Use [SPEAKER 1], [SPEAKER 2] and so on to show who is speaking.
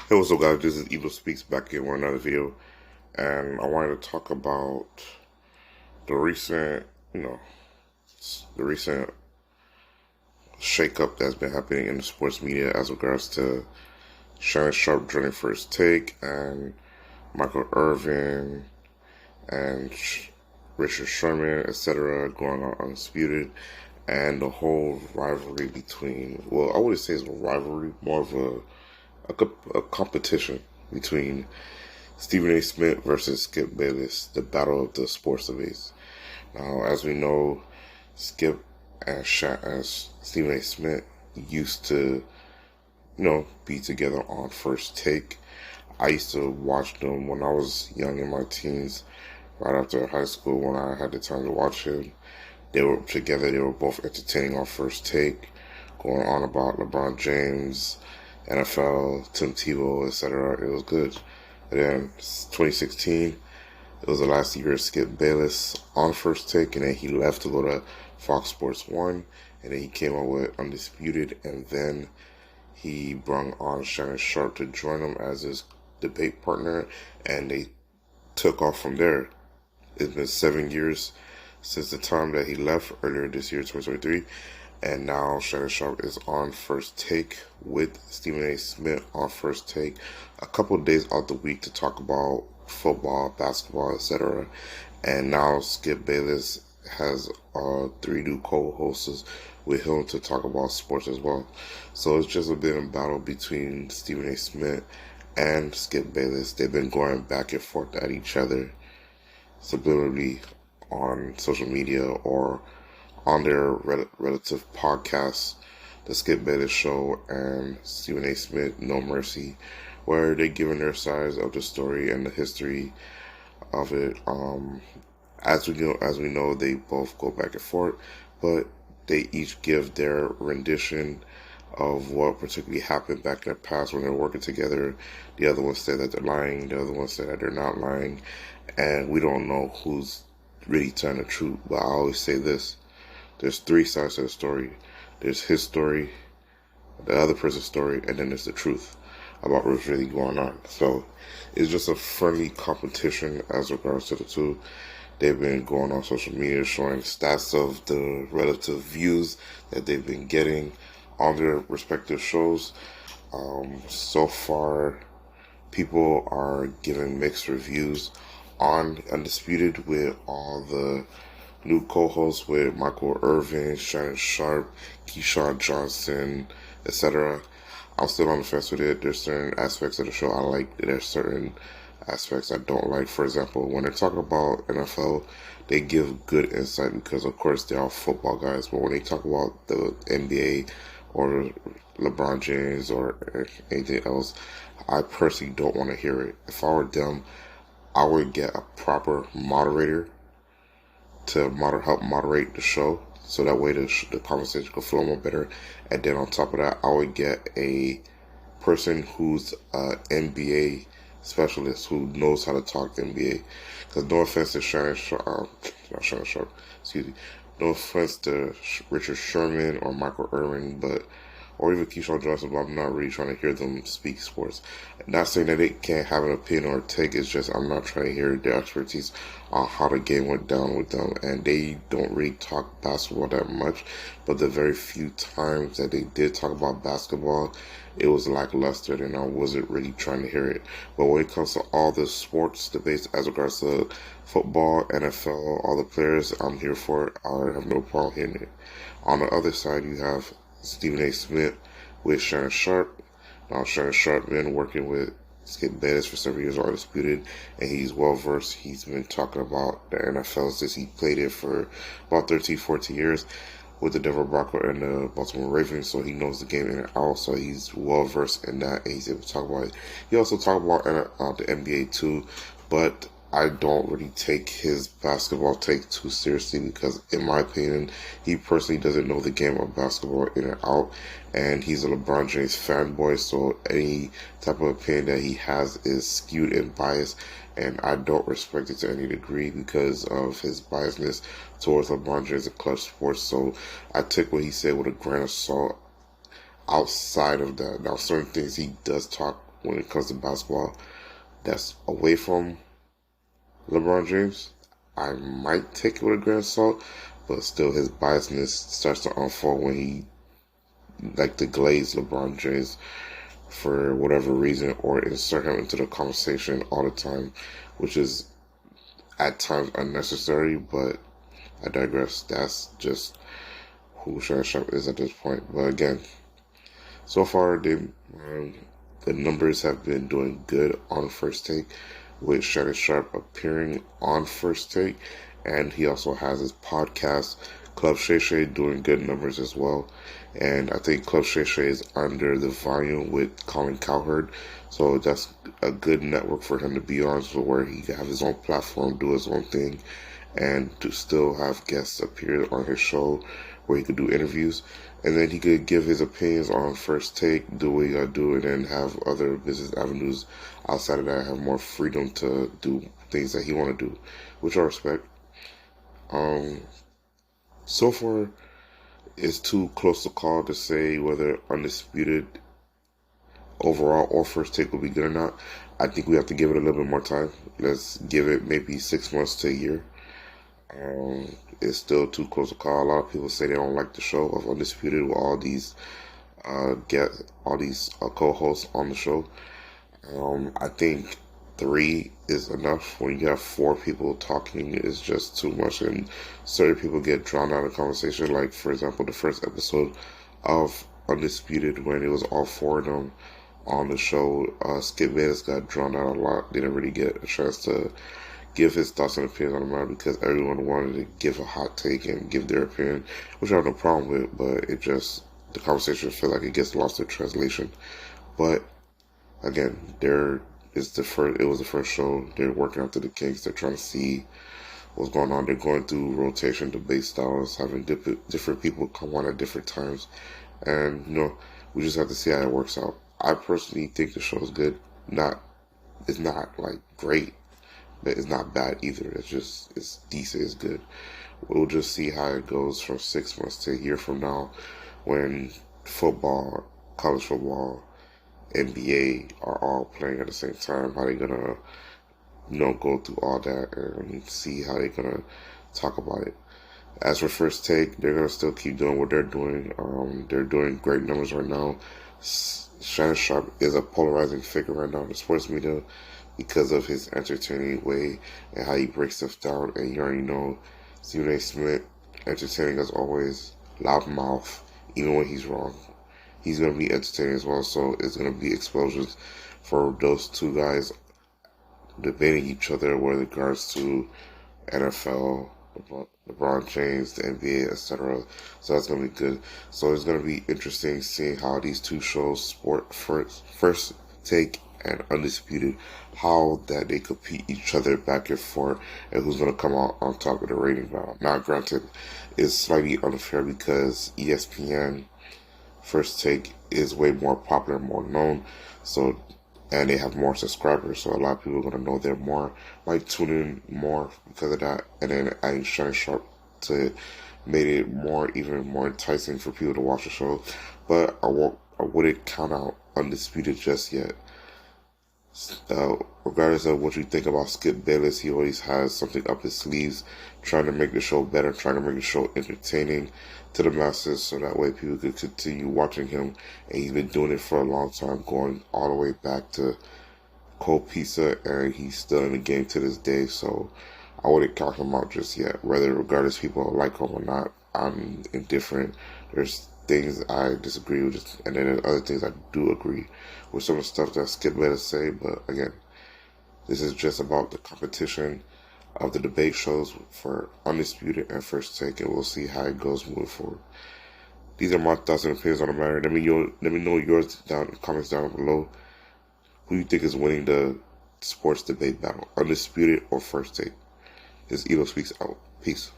[SPEAKER 1] Hey, what's up, guys? This is Evil Speaks back in with another video, and I wanted to talk about the recent, you know, the recent shakeup that's been happening in the sports media as regards to Shannon Sharp joining First Take and Michael Irvin and Richard Sherman, etc., going on undisputed, and the whole rivalry between, well, I wouldn't say it's a rivalry, more of a competition between Stephen A. Smith versus Skip Bayless, the battle of the sports debates. Now, as we know, Skip and Stephen A. Smith used to, be together on First Take. I used to watch them when I was young in my teens, right after high school when I had the time to watch him. They were together, they were both entertaining on First Take, going on about LeBron James, NFL, Tim Tebow, etc. It was good. And then 2016, it was the last year of Skip Bayless on First Take, and then he left to go to Fox Sports 1, and then he came out with Undisputed, and then he brought on Shannon Sharp to join him as his debate partner, and they took off from there. It's been 7 years since the time that he left earlier this year, 2023, and now Shannon Sharp is on First Take with Stephen A. Smith on First Take a couple of days out the week to talk about football, basketball, etc. And now Skip Bayless has 3 new co-hosts with him to talk about sports as well. So it's just been a battle between Stephen A. Smith and Skip Bayless. They've been going back and forth at each other subliminally on social media or on their relative podcasts, the Skip Bayless Show and Stephen A. Smith No Mercy, where they're giving their sides of the story and the history of it. As we know, they both go back and forth, but they each give their rendition of what particularly happened back in the past when they were working together. The other one said that they're lying, the other one said that they're not lying, and we don't know who's really telling the truth. But I always say this: there's 3 sides to the story. There's his story, the other person's story, and then there's the truth about what's really going on. So it's just a friendly competition as regards to the two. They've been going on social media showing stats of the relative views that they've been getting on their respective shows. So far, people are giving mixed reviews on Undisputed with all the new co-hosts with Michael Irvin, Shannon Sharp, Keyshawn Johnson, etc. I'm still on the fence with it. There's certain aspects of the show I like. There's certain aspects I don't like. For example, when they're talking about NFL, they give good insight because, of course, they're all football guys. But when they talk about the NBA or LeBron James or anything else, I personally don't want to hear it. If I were them, I would get a proper moderator to help moderate the show, so that way the conversation could flow more better. And then on top of that, I would get a person who's an NBA specialist who knows how to talk NBA. Because no offense to not Shannon Sharp, excuse me, no offense to Richard Sherman or Michael Irvin, or even Keyshawn Johnson, but I'm not really trying to hear them speak sports. Not saying that they can't have an opinion or a take, it's just I'm not trying to hear their expertise on how the game went down with them. And they don't really talk basketball that much, but the very few times that they did talk about basketball, it was lackluster, and I wasn't really trying to hear it. But when it comes to all the sports debates as regards to football, NFL, all the players, I'm here for it. I have no problem hearing it. On the other side, you have Stephen A. Smith with Shannon Sharp. Now, Shannon Sharp been working with Skip Bayless for several years on Undisputed, and he's well versed. He's been talking about the NFL since he played it for about 13, 14 years with the Denver Broncos and the Baltimore Ravens, so he knows the game in and out, so he's well versed in that, and he's able to talk about it. He also talked about the NBA too, but I don't really take his basketball take too seriously because, in my opinion, he personally doesn't know the game of basketball in and out, and he's a LeBron James fanboy, so any type of opinion that he has is skewed and biased, and I don't respect it to any degree because of his biasness towards LeBron James and clutch sports. So I take what he said with a grain of salt outside of that. Now, certain things he does talk when it comes to basketball that's away from LeBron James, I might take it with a grain of salt, but still his biasness starts to unfold when he like to glaze LeBron James for whatever reason or insert him into the conversation all the time, which is at times unnecessary, but I digress. That's just who Shannon Sharp is at this point. But again, so far the numbers have been doing good on First Take, with Shannon Sharp appearing on First Take, and he also has his podcast Club Shay Shay doing good numbers as well. And I think Club Shay Shay is under the volume with Colin Cowherd, so that's a good network for him to be on, so where he can have his own platform, do his own thing, and to still have guests appear on his show where he could do interviews, and then he could give his opinions on First Take, do what he gotta do, and then have other business avenues outside of that, have more freedom to do things that he want to do, which I respect. So far, it's too close to call to say whether Undisputed overall or First Take will be good or not. I think we have to give it a little bit more time. Let's give it maybe 6 months to a year. It's still too close to call. A lot of people say they don't like the show of Undisputed with all these co-hosts on the show. I think 3 is enough. When you have 4 people talking, it's just too much, and certain people get drowned out of conversation. Like, for example, the first episode of Undisputed, when it was all 4 of them on the show, Skip Bayless got drowned out a lot. They didn't really get a chance to give his thoughts and opinions on the matter because everyone wanted to give a hot take and give their opinion, which I have no problem with, but the conversation feels like it gets lost in translation. But again, it was the first show. They're working out through the kinks. They're trying to see what's going on. They're going through rotation, debate styles, having different people come on at different times, and we just have to see how it works out. I personally think the show is good. It's not like great, but it's not bad either. It's decent. It's good. We'll just see how it goes from 6 months to a year from now, when football, college football, NBA are all playing at the same time. How they gonna, go through all that and see how they gonna talk about it. As for First Take, they're gonna still keep doing what they're doing. They're doing great numbers right now. Shannon Sharp is a polarizing figure right now in the sports media because of his entertaining way and how he breaks stuff down. And you already know Stephen A. Smith, entertaining as always, loud mouth, even when he's wrong. He's going to be entertaining as well, so it's going to be explosions for those two guys debating each other with regards to NFL, LeBron James, the NBA, etc. So that's going to be good. So it's going to be interesting seeing how these two shows, First Take and Undisputed, how that they compete each other back and forth, and who's going to come out on top of the rating battle. Now, granted, it's slightly unfair because ESPN First Take is way more popular, more known, and they have more subscribers, so a lot of people are going to know they're might tune in more because of that, and then adding Shannon Sharp to made it even more enticing for people to watch the show. But I wouldn't count out Undisputed just yet. Regardless of what you think about Skip Bayless, he always has something up his sleeves, trying to make the show better, trying to make the show entertaining to the masses, so that way people could continue watching him. And he's been doing it for a long time, going all the way back to Cold Pizza, and he's still in the game to this day. So I wouldn't count him out just yet. Regardless people like him or not, I'm indifferent. There's things I disagree with, and then there's other things I do agree with some of the stuff that Skip Bayless say. But again, this is just about the competition of the debate shows for Undisputed and First Take, and we'll see how it goes moving forward. These are my thoughts and opinions on the matter. Let me know yours down in the comments down below. Who do you think is winning the sports debate battle, Undisputed or First Take? This is Elo Speaks out. Peace.